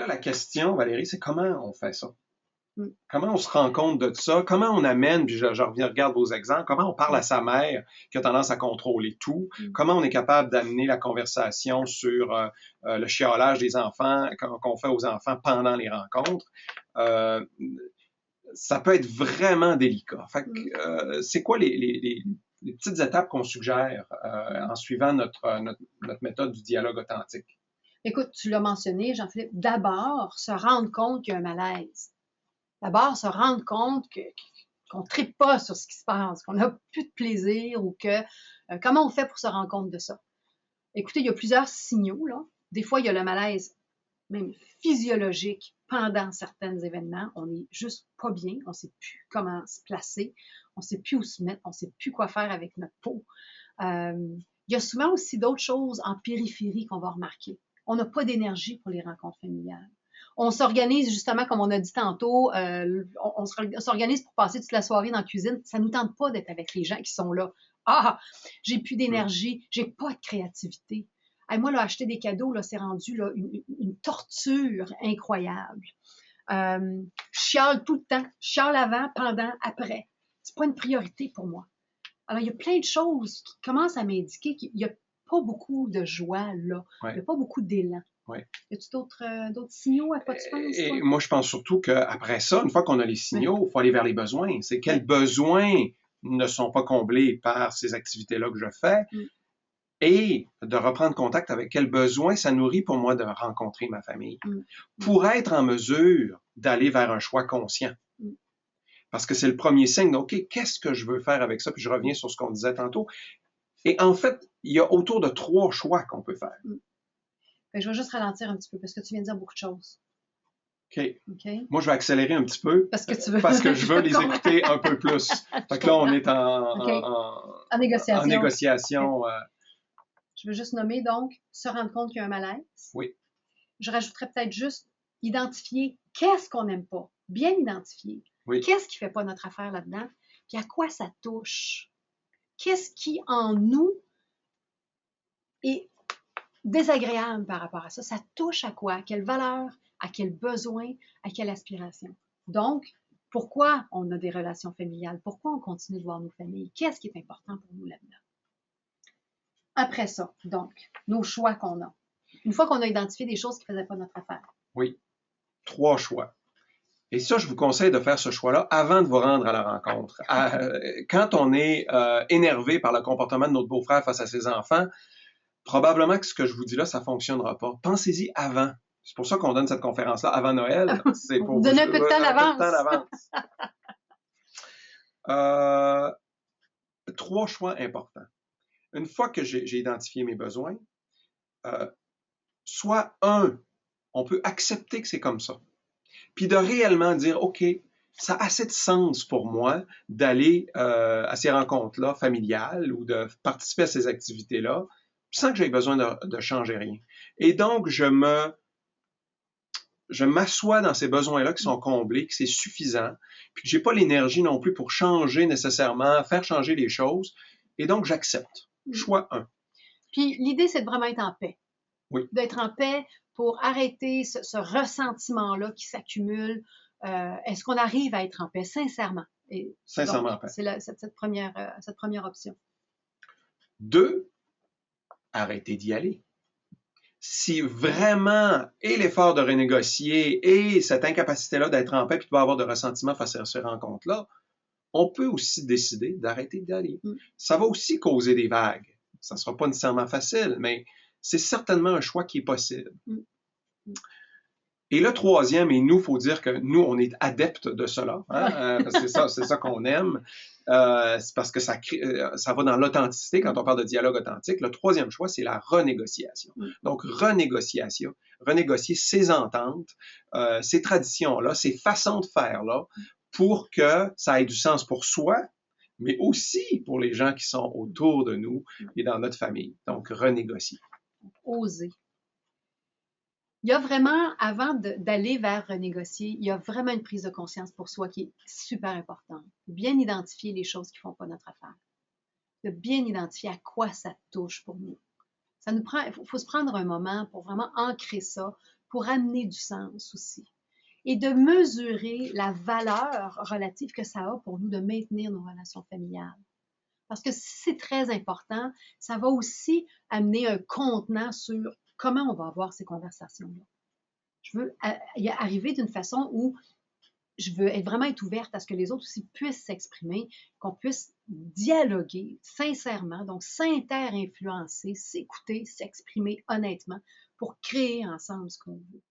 là, la question, Valérie, c'est comment on fait ça? Mm. Comment on se rend compte de ça? Comment on amène, puis je reviens, regarde vos exemples, comment on parle à sa mère qui a tendance à contrôler tout? Comment on est capable d'amener la conversation sur le chiolage des enfants qu'on fait aux enfants pendant les rencontres? Ça peut être vraiment délicat. Fait que, c'est quoi les petites étapes qu'on suggère en suivant notre méthode du dialogue authentique? Écoute, tu l'as mentionné, Jean-Philippe, d'abord, se rendre compte qu'il y a un malaise. D'abord, se rendre compte qu'on ne tripe pas sur ce qui se passe, qu'on n'a plus de plaisir ou que... comment on fait pour se rendre compte de ça? Écoutez, il y a plusieurs signaux, là. Des fois, il y a le malaise, même physiologique, pendant certains événements. On n'est juste pas bien, on ne sait plus comment se placer, on ne sait plus où se mettre, on ne sait plus quoi faire avec notre peau. Il y a souvent aussi d'autres choses en périphérie qu'on va remarquer. On n'a pas d'énergie pour les rencontres familiales. On s'organise justement, comme on a dit tantôt, on s'organise pour passer toute la soirée dans la cuisine. Ça ne nous tente pas d'être avec les gens qui sont là. Ah, j'ai plus d'énergie, j'ai pas de créativité. Hey, moi, là, acheter des cadeaux, là, c'est rendu là, une torture incroyable. Chiale tout le temps, chiale avant, pendant, après. C'est pas une priorité pour moi. Alors, il y a plein de choses qui commencent à m'indiquer qu'il n'y a pas beaucoup de joie là. Ouais. Il n'y a pas beaucoup d'élan. Ouais. Y a-t-il d'autres signaux à quoi tu penses? Et toi? moi, je pense surtout qu'après ça, une fois qu'on a les signaux, il faut aller vers les besoins. C'est quels besoins ne sont pas comblés par ces activités-là que je fais et de reprendre contact avec quels besoins ça nourrit pour moi de rencontrer ma famille pour être en mesure d'aller vers un choix conscient. Parce que c'est le premier signe, OK, qu'est-ce que je veux faire avec ça? Puis je reviens sur ce qu'on disait tantôt. Et en fait, il y a autour de 3 choix qu'on peut faire. Je vais juste ralentir un petit peu parce que tu viens de dire beaucoup de choses. OK. Moi, je vais accélérer un petit peu parce que tu veux. Parce que je veux les écouter un peu plus. Fait que là, on est en négociation. En négociation. Je veux juste nommer, donc, se rendre compte qu'il y a un malaise. Oui. Je rajouterais peut-être juste identifier qu'est-ce qu'on n'aime pas. Bien identifier. Oui. Qu'est-ce qui ne fait pas notre affaire là-dedans? Puis à quoi ça touche? Qu'est-ce qui, en nous, est désagréable par rapport à ça? Ça touche à quoi? À quelle valeur? À quel besoin? À quelle aspiration? Donc, pourquoi on a des relations familiales? Pourquoi on continue de voir nos familles? Qu'est-ce qui est important pour nous là-dedans? Après ça, donc, nos choix qu'on a. Une fois qu'on a identifié des choses qui ne faisaient pas notre affaire. Oui. 3 choix. Et ça, je vous conseille de faire ce choix-là avant de vous rendre à la rencontre. Quand on est énervé par le comportement de notre beau-frère face à ses enfants, probablement que ce que je vous dis là, ça ne fonctionnera pas. Pensez-y avant. C'est pour ça qu'on donne cette conférence-là avant Noël. C'est pour vous donner un peu de temps d'avance. 3 choix importants. Une fois que j'ai identifié mes besoins, soit on peut accepter que c'est comme ça. Puis de réellement dire, OK, ça a assez de sens pour moi d'aller à ces rencontres-là familiales ou de participer à ces activités-là sans que j'aie besoin de changer rien. Et donc, je m'assois dans ces besoins-là qui sont comblés, que c'est suffisant, puis que j'ai pas l'énergie non plus pour changer nécessairement, faire changer les choses. Et donc, j'accepte. Choix 1. Puis l'idée, c'est de vraiment être en paix. Oui. D'être en paix pour arrêter ce ressentiment-là qui s'accumule. Est-ce qu'on arrive à être en paix, sincèrement? Et sincèrement donc, en paix. C'est cette première option. 2, arrêtez d'y aller. Si vraiment, et l'effort de renégocier, et cette incapacité-là d'être en paix, puis de pas avoir de ressentiment face à ces rencontres-là, on peut aussi décider d'arrêter d'aller. Ça va aussi causer des vagues. Ça ne sera pas nécessairement facile, mais c'est certainement un choix qui est possible. Et le 3e, et nous, il faut dire que nous, on est adeptes de cela, hein, parce que c'est ça qu'on aime. C'est parce que ça va dans l'authenticité quand on parle de dialogue authentique. Le 3e choix, c'est la renégociation. Donc, renégocier ces ententes, ces traditions-là, ces façons de faire-là, pour que ça ait du sens pour soi, mais aussi pour les gens qui sont autour de nous et dans notre famille. Donc, renégocier. Oser. Il y a vraiment, avant d'aller vers renégocier, il y a vraiment une prise de conscience pour soi qui est super importante. Bien identifier les choses qui ne font pas notre affaire. De bien identifier à quoi ça touche pour nous. Ça nous prend, il faut se prendre un moment pour vraiment ancrer ça, pour amener du sens aussi. Et de mesurer la valeur relative que ça a pour nous de maintenir nos relations familiales. Parce que si c'est très important, ça va aussi amener un contenant sur comment on va avoir ces conversations-là. Je veux arriver d'une façon où je veux vraiment être ouverte à ce que les autres aussi puissent s'exprimer, qu'on puisse dialoguer sincèrement, donc s'inter-influencer, s'écouter, s'exprimer honnêtement pour créer ensemble ce qu'on veut.